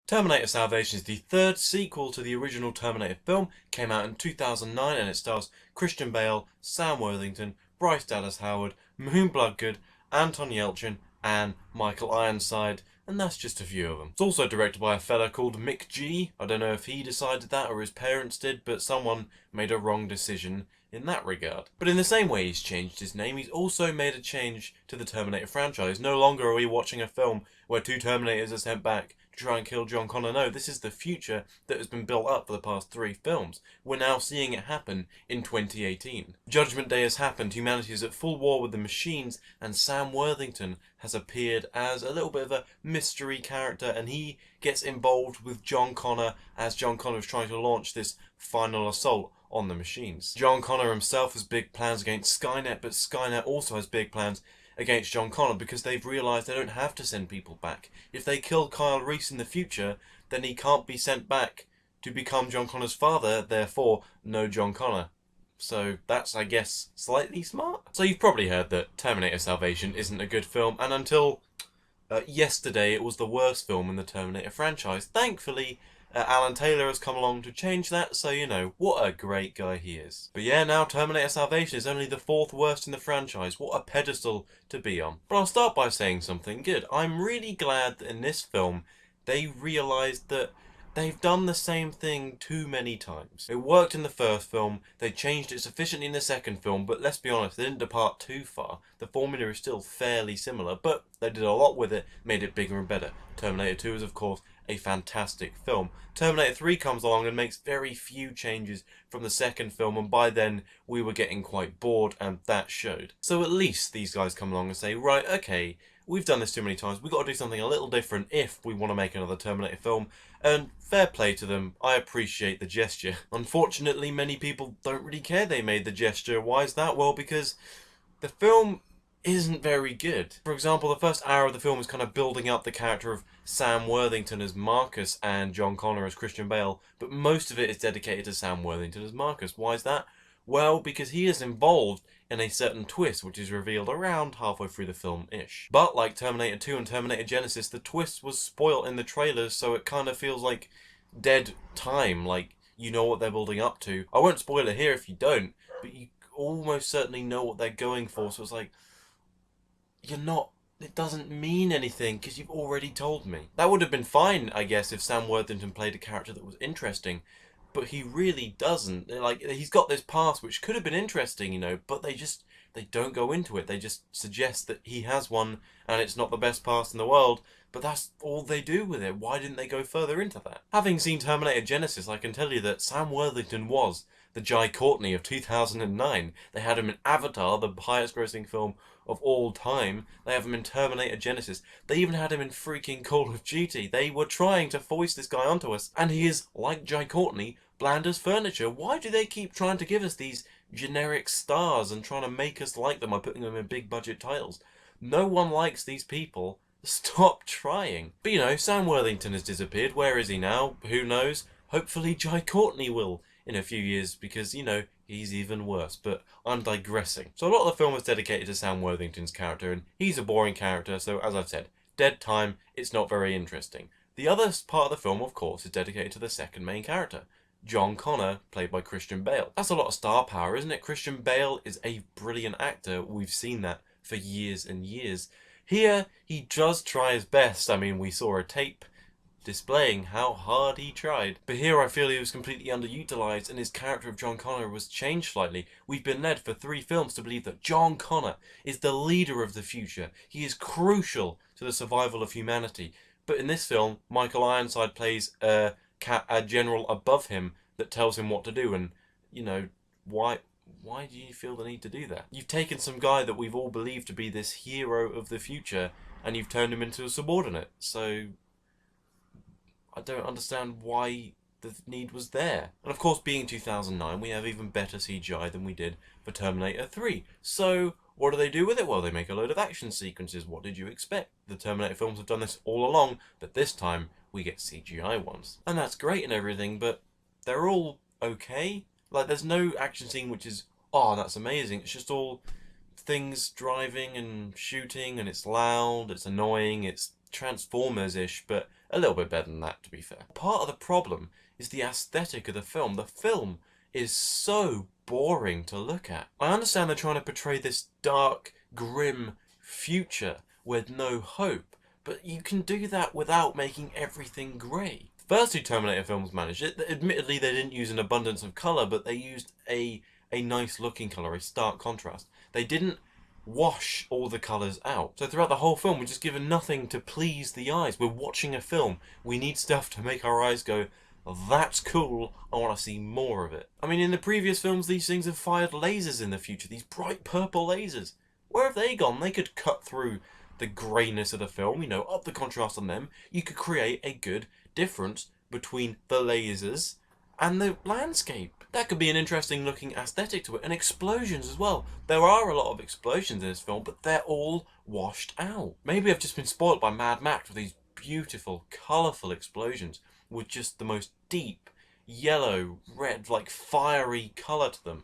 Terminator Salvation is the third sequel to the original Terminator film. Came out in 2009 and it stars Christian Bale, Sam Worthington, Bryce Dallas Howard, Moon Bloodgood, Anton Yelchin, and Michael Ironside, and that's just a few of them. It's also directed by a fella called Mick G. I don't know if he decided that or his parents did, but someone made a wrong decision in that regard. But in the same way he's changed his name, he's also made a change to the Terminator franchise. No longer are we watching a film where two Terminators are sent back to try and kill John Connor. No, this is the future that has been built up for the past 3 films. We're now seeing it happen in 2018. Judgment Day has happened, humanity is at full war with the machines, and Sam Worthington has appeared as a little bit of a mystery character, and he gets involved with John Connor as John Connor is trying to launch this final assault on the machines. John Connor himself has big plans against Skynet, but Skynet also has big plans against John Connor because they've realised they don't have to send people back. If they kill Kyle Reese in the future, then he can't be sent back to become John Connor's father, therefore no John Connor. So that's, I guess, slightly smart. So you've probably heard that Terminator Salvation isn't a good film, and until yesterday it was the worst film in the Terminator franchise. Thankfully, Alan Taylor has come along to change that, so you know, what a great guy he is. But yeah, now Terminator Salvation is only the 4th worst in the franchise. What a pedestal to be on. But I'll start by saying something good. I'm really glad that in this film, they realised that they've done the same thing too many times. It worked in the first film, they changed it sufficiently in the second film, but let's be honest, they didn't depart too far. The formula is still fairly similar, but they did a lot with it, made it bigger and better. Terminator 2 is, of course, a fantastic film. Terminator 3 comes along and makes very few changes from the second film, and by then we were getting quite bored, and that showed. So at least these guys come along and say, right, okay, we've done this too many times, we've got to do something a little different if we want to make another Terminator film, and fair play to them, I appreciate the gesture. Unfortunately, many people don't really care they made the gesture. Why is that? Well, because the film isn't very good. For example, the first hour of the film is kind of building up the character of Sam Worthington as Marcus and John Connor as Christian Bale, but most of it is dedicated to Sam Worthington as Marcus. Why is that? Well, because he is involved in a certain twist which is revealed around halfway through the film-ish. But like Terminator 2 and Terminator Genesis, the twist was spoilt in the trailers, so it kind of feels like dead time, like you know what they're building up to. I won't spoil it here if you don't, but you almost certainly know what they're going for, so it's like, it doesn't mean anything because you've already told me. That would have been fine, I guess, if Sam Worthington played a character that was interesting, but he really doesn't. Like, he's got this past which could have been interesting, you know, but they don't go into it. They just suggest that he has one and it's not the best past in the world, but that's all they do with it. Why didn't they go further into that? Having seen Terminator Genesis, I can tell you that Sam Worthington was the Jai Courtney of 2009. They had him in Avatar, the highest grossing film of all time. They have him in Terminator Genesis. They even had him in freaking Call of Duty. They were trying to foist this guy onto us, and he is, like Jai Courtney, bland as furniture. Why do they keep trying to give us these generic stars and trying to make us like them by putting them in big budget titles? No one likes these people. Stop trying. But you know, Sam Worthington has disappeared. Where is he now? Who knows? Hopefully Jai Courtney will in a few years, because, you know, he's even worse. But I'm digressing. So a lot of the film is dedicated to Sam Worthington's character, and he's a boring character, so as I've said, dead time, it's not very interesting. The other part of the film, of course, is dedicated to the second main character, John Connor, played by Christian Bale. That's a lot of star power, isn't it? Christian Bale is a brilliant actor. We've seen that for years and years. Here, he does try his best. I mean, we saw a tape displaying how hard he tried. But here I feel he was completely underutilized and his character of John Connor was changed slightly. We've been led for 3 films to believe that John Connor is the leader of the future. He is crucial to the survival of humanity. But in this film, Michael Ironside plays a general above him that tells him what to do, and, you know, why do you feel the need to do that? You've taken some guy that we've all believed to be this hero of the future and you've turned him into a subordinate. So I don't understand why the need was there. And of course, being 2009, we have even better CGI than we did for Terminator 3. So what do they do with it? Well, they make a load of action sequences. What did you expect? The Terminator films have done this all along, but this time we get CGI ones. And that's great and everything, but they're all okay. Like, there's no action scene which is, oh, that's amazing. It's just all things driving and shooting, and it's loud, it's annoying, it's Transformers-ish, but a little bit better than that, to be fair. Part of the problem is the aesthetic of the film. The film is so boring to look at. I understand they're trying to portray this dark, grim future with no hope, but you can do that without making everything grey. The first two Terminator films managed it. Admittedly, they didn't use an abundance of colour, but they used a nice looking colour, a stark contrast. They didn't wash all the colours out. So throughout the whole film, we're just given nothing to please the eyes. We're watching a film. We need stuff to make our eyes go, that's cool, I want to see more of it. I mean, in the previous films, these things have fired lasers in the future, these bright purple lasers. Where have they gone? They could cut through the greyness of the film, up the contrast on them. You could create a good difference between the lasers and the landscape. That could be an interesting looking aesthetic to it. And explosions as well. There are a lot of explosions in this film, but they're all washed out. Maybe I've just been spoiled by Mad Max with these beautiful, colourful explosions with just the most deep, yellow, red, like fiery colour to them.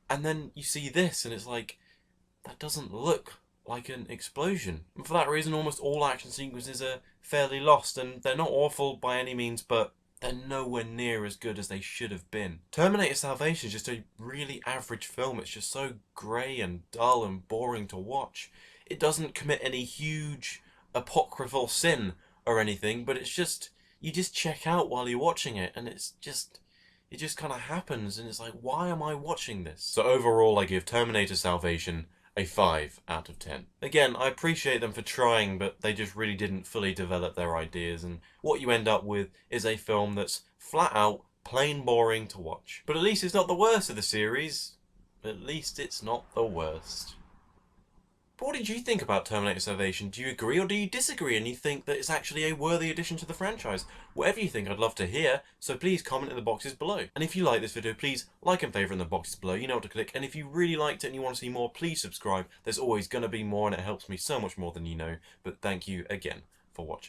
And then you see this and it's like, that doesn't look like an explosion. And for that reason, almost all action sequences are fairly lost, and they're not awful by any means, but they're nowhere near as good as they should have been. Terminator Salvation is just a really average film. It's just so grey and dull and boring to watch. It doesn't commit any huge apocryphal sin or anything, but it's just, you just check out while you're watching it, and it just kind of happens, and it's like, why am I watching this? So overall, I give Terminator Salvation a 5 out of 10. Again, I appreciate them for trying, but they just really didn't fully develop their ideas, and what you end up with is a film that's flat out, plain boring to watch. But at least it's not the worst of the series. At least it's not the worst. But what did you think about Terminator Salvation? Do you agree or do you disagree, and you think that it's actually a worthy addition to the franchise? Whatever you think, I'd love to hear, so please comment in the boxes below. And if you like this video, please like and favourite in the boxes below, you know what to click. And if you really liked it and you want to see more, please subscribe. There's always going to be more, and it helps me so much more than you know. But thank you again for watching.